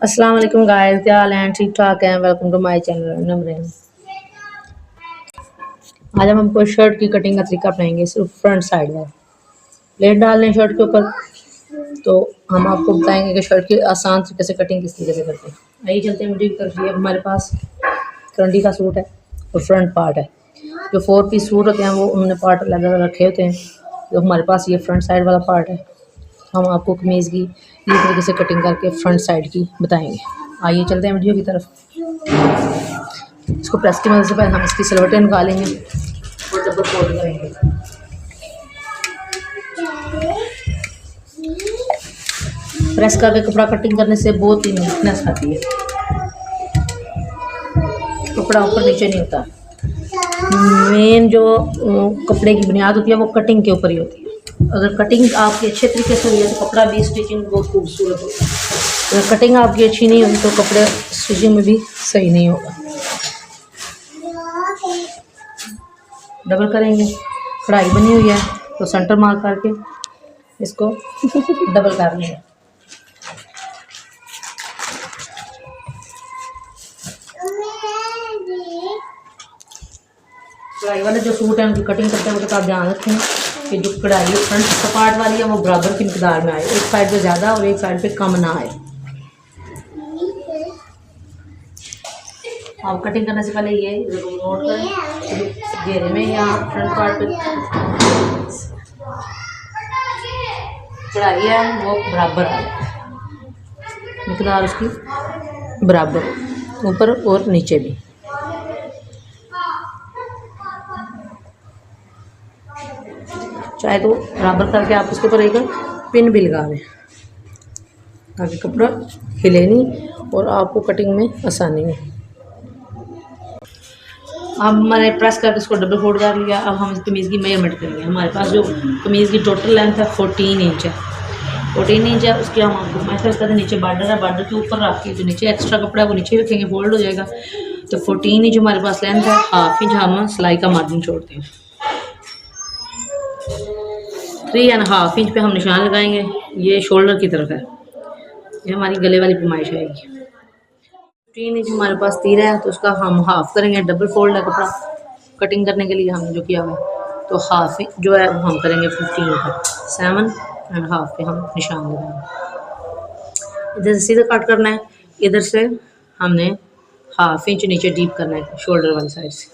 अस्सलाम वालेकुम गाइस, क्या हाल है? ठीक ठाक हैं। Welcome to my channel Namreen. आज हम आपको शर्ट की कटिंग का तरीका अपनाएंगे, सिर्फ फ्रंट साइड में प्लेट डाल लें शर्ट के ऊपर। तो हम आपको बताएंगे कि शर्ट की आसान तरीके से कटिंग किस तरीके से करते हैं। आइए चलते हैं वीडियो की तरफ। ये हमारे पास फ्रंटी का सूट है और फ्रंट पार्ट है। जो 4 पीस सूट होते हैं वो उन्होंने पार्ट अलग अलग रखे होते हैं। तो हमारे पास ये फ्रंट साइड वाला पार्ट है। हम आपको कमीज़ की इस तरीके से कटिंग करके फ्रंट साइड की बताएंगे। आइए चलते हैं वीडियो की तरफ। इसको प्रेस की मदद से पहले हम इसकी सिलवटें निकालेंगे और डबल फोल्ड करेंगे। प्रेस करके कपड़ा कटिंग करने से बहुत ही नीटनेस आती है, कपड़ा ऊपर नीचे नहीं होता। मेन जो कपड़े की बुनियाद होती है वो कटिंग के ऊपर ही होती है। अगर कटिंग आपकी अच्छे तरीके से हुई है तो कपड़ा भी स्टिचिंग बहुत खूबसूरत होता है। अगर कटिंग आपकी अच्छी नहीं हुई तो कपड़े स्टिचिंग में भी सही नहीं होगा। डबल करेंगे, कढ़ाई बनी हुई है तो सेंटर मार्क करके इसको डबल कर लेंगे। कढ़ाई वाले जो सूट हैं उनकी कटिंग करते हैं तो आप ध्यान रखें कि जो कढ़ाई फ्रंट पार्ट वाली है वो बराबर की मिकदार में आए, एक साइड पे ज़्यादा और एक साइड पे कम ना आए। आप कटिंग करने से पहले ये जरूर नोट करें घेरे में या फ्रंट पार्ट पे कढ़ाई है वो बराबर आए, मिकदार उसकी बराबर ऊपर और नीचे भी। चाहे तो बराबर करके आप उसके ऊपर एक पिन भी लगा दें ताकि कपड़ा हिले नहीं और आपको कटिंग में आसानी हो। अब हमारे प्रेस करके इसको डबल फोल्ड कर लिया। अब हम इस कमीज़ की मेजरमेंट करेंगे। हमारे पास जो कमीज़ की टोटल लेंथ है 14 इंच है। 14 इंच है, उसके हम आपको मेजर करते हैं। नीचे बार्डर है, बार्डर के ऊपर रख के जो नीचे एक्स्ट्रा कपड़ा है वो नीचे रखेंगे, फोल्ड हो जाएगा। तो 14 इंच हमारे पास लेंथ है। हाफ इंच हम सिलाई का मार्जिन छोड़ते हैं। 3.5 इंच पे हम निशान लगाएंगे। ये शोल्डर की तरफ है, ये हमारी गले वाली पैमाइश आएगी। 3 इंच हमारे पास तीर है तो उसका हम हाफ करेंगे। डबल फोल्ड है कपड़ा कटिंग करने के लिए हमने जो किया हुआ है, तो हाफ जो है वो हम करेंगे 15 का। 7.5 पे हम निशान लगाएंगे। इधर से सीधा कट करना है, इधर से हमने हाफ इंच नीचे डीप करना है शोल्डर वाली साइड से।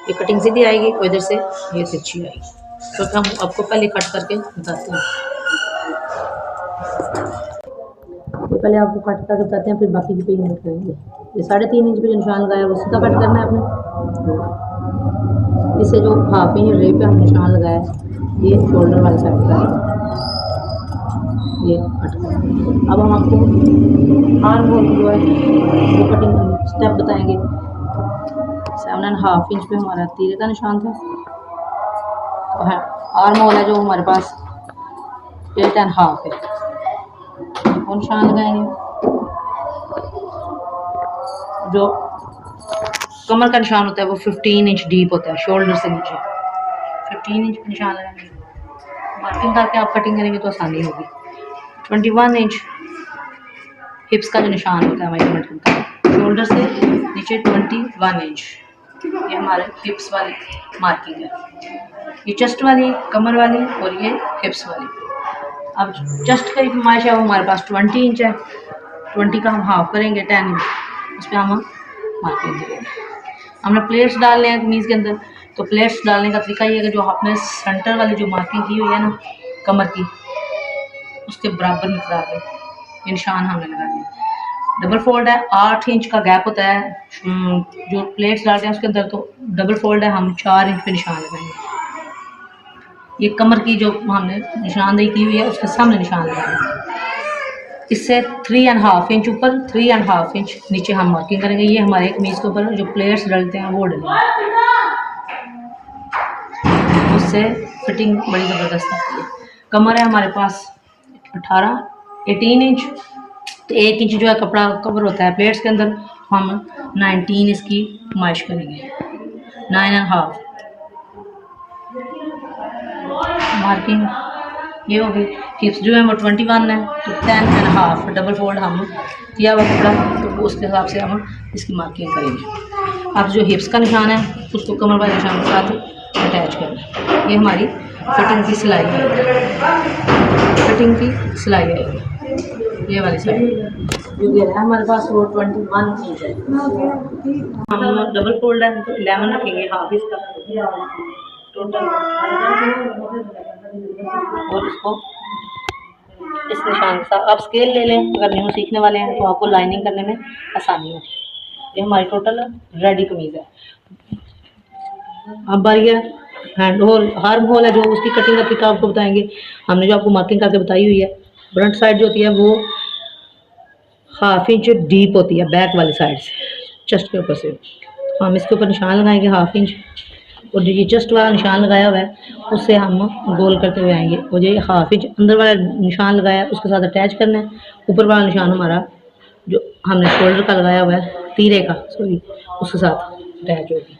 ये कटिंग सीधी आएगी और इधर से ये तिरछी आएगी। तो हम आपको पहले कट करके बताते हैं। तो पहले आपको कट करके बताते हैं, फिर बाकी की पेमेंट करेंगे। ये 3.5 इंच पे जो निशान लगाया वो सीधा कट करना है आपने। इससे जो हाफ इंच रेप पे हम निशान लगाया ये शोल्डर वाली साइड का है, ये कट कर। अब हम आपको आर्म होल जो है वो कटिंग स्टेप बताएंगे। 7.5 इंच पे हमारा तीरे का निशान था, तो है आर्म होल है जो हमारे पास 8.5 है, वो निशान लगाएंगे। जो कमर का निशान होता है वो 15 इंच डीप होता है, शोल्डर से नीचे 15 इंच निशान लगाएंगे। मार्किंग करके आप कटिंग करेंगे तो आसानी होगी। 21 इंच हिप्स का जो निशान होता है मेजरमेंट का, शोल्डर से नीचे 21 इंच, ये हमारे हिप्स वाली मार्किंग है। ये चेस्ट वाली, कमर वाली और ये हिप्स वाली। अब चेस्ट का पैमाइश है वो हमारे पास 20 इंच है। 20 का हम हाफ करेंगे 10 इंच, उस पर हम मार्किंग करेंगे। हमने प्लेट्स डालने हैं कमीज़ के अंदर, तो प्लेट्स डालने का तरीका ये है कि जो आपने सेंटर वाली जो मार्किंग की हुई है ना कमर की, उसके बराबर मिकदार में ये निशान हमने लगाने हैं। डबल फोल्ड है, 8 इंच का गैप होता है जो प्लेट्स डालते हैं उसके अंदर, तो डबल फोल्ड है, हम 4 इंच पे निशान लगाएंगे। ये कमर की जो हमने निशानदेही की हुई है उसके सामने निशान लगाएंगे। इससे 3.5 इंच ऊपर, 3.5 इंच नीचे हम मार्किंग करेंगे। ये हमारे कमीज के ऊपर जो प्लेट्स डलते हैं वो डलेंगे, उससे फिटिंग बड़ी ज़बरदस्त आती है। कमर है हमारे पास 18 इंच, तो 1 इंच जो है कपड़ा कवर होता है प्लेट्स के अंदर, हम 19 इसकी माइश करेंगे। 9.5 मार्किंग ये हो गई। हिप्स जो है वो 21 है, तो 10.5 डबल फोल्ड हम किया हुआ कपड़ा, तो उसके हिसाब से हम इसकी मार्किंग करेंगे। अब जो हिप्स का निशान है उसको कमर वाले निशान के साथ अटैच करना है। ये हमारी फिटिंग की सिलाई है, फिटिंग की सिलाई है। ये वाली साइड जो ये है हमारे पास वो 21 इंच है। हम डबल फोल्ड है तो 11 रखेंगे, हाफ इसका टोटल। और इसको इस निशान के साथ आप स्केल ले लें, अगर न्यू सीखने वाले हैं तो आपको लाइनिंग करने में आसानी होगी। ये हमारी टोटल रेडी कमीज़ है। अब बारी है हैंड होल, आर्म होल है, जो उसकी कटिंग का तरीका आपको बताएंगे। हमने जो आपको मार्किंग करके बताई हुई है, फ्रंट साइड जो होती है वो 1/2 इंच डीप होती है बैक वाली साइड से, चेस्ट के ऊपर से। हम इसके ऊपर निशान लगाएंगे 1/2 इंच, और जो ये चेस्ट वाला निशान लगाया हुआ है उससे हम गोल करते हुए आएंगे, और ये 1/2 इंच अंदर वाला निशान लगाया है उसके साथ अटैच करना है। ऊपर वाला निशान हमारा जो हमने शोल्डर का लगाया हुआ है, तीरे का सॉरी, उसके साथ अटैच होगी।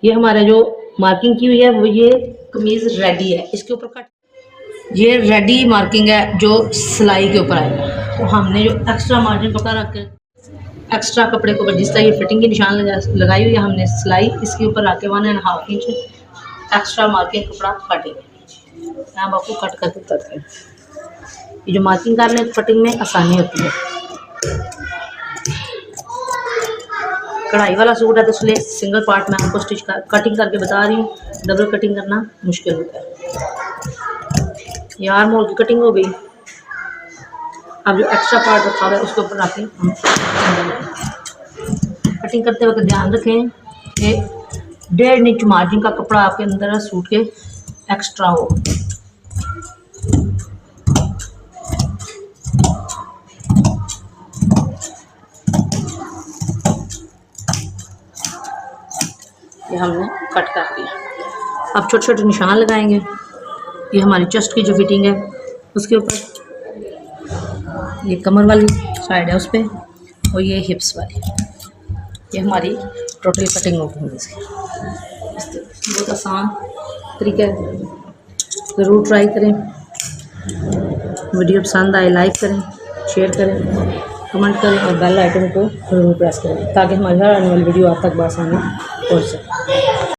ये हमारा जो मार्किंग की हुई है वो ये कमीज़ रेडी है। इसके ऊपर कट, ये रेडी मार्किंग है जो सिलाई के ऊपर आएगा। तो हमने जो एक्स्ट्रा मार्जिन कपड़ा रख कर एक्स्ट्रा कपड़े को जिस तरह ये फिटिंग की निशान लगाई हुई है, हमने सिलाई इसके ऊपर रख के 1.5 इंच एक्स्ट्रा मार्किंग कपड़ा काटेंगे। हम आपको कट करके करते हैं। ये जो मार्किंग करने कटिंग में आसानी होती है। कढ़ाई वाला सूट है तो इसलिए सिंगल पार्ट में आपको कटिंग करके बता रही हूँ, डबल कटिंग करना मुश्किल होता है। ये आर्म होल की कटिंग हो गई। अब जो एक्स्ट्रा पार्ट रखा हुआ है उसके ऊपर रखें। हम कटिंग करते वक्त ध्यान रखें कि 1.5 इंच मार्जिन का कपड़ा आपके अंदर सूट के एक्स्ट्रा हो। ये हमने कट कर दिया। अब छोटे छोटे निशान लगाएंगे। ये हमारी चेस्ट की जो फिटिंग है उसके ऊपर, ये कमर वाली साइड है उस पर, और ये हिप्स वाली। ये हमारी टोटल कटिंग होगी इसकी। बहुत आसान तरीका है, ज़रूर ट्राई करें। वीडियो पसंद आए लाइक करें, शेयर करें, कमेंट करें और बेल आइकन को ज़रूर प्रेस करें ताकि हमारी हर आने वाली वीडियो आप तक बआसानी पहुँच सके।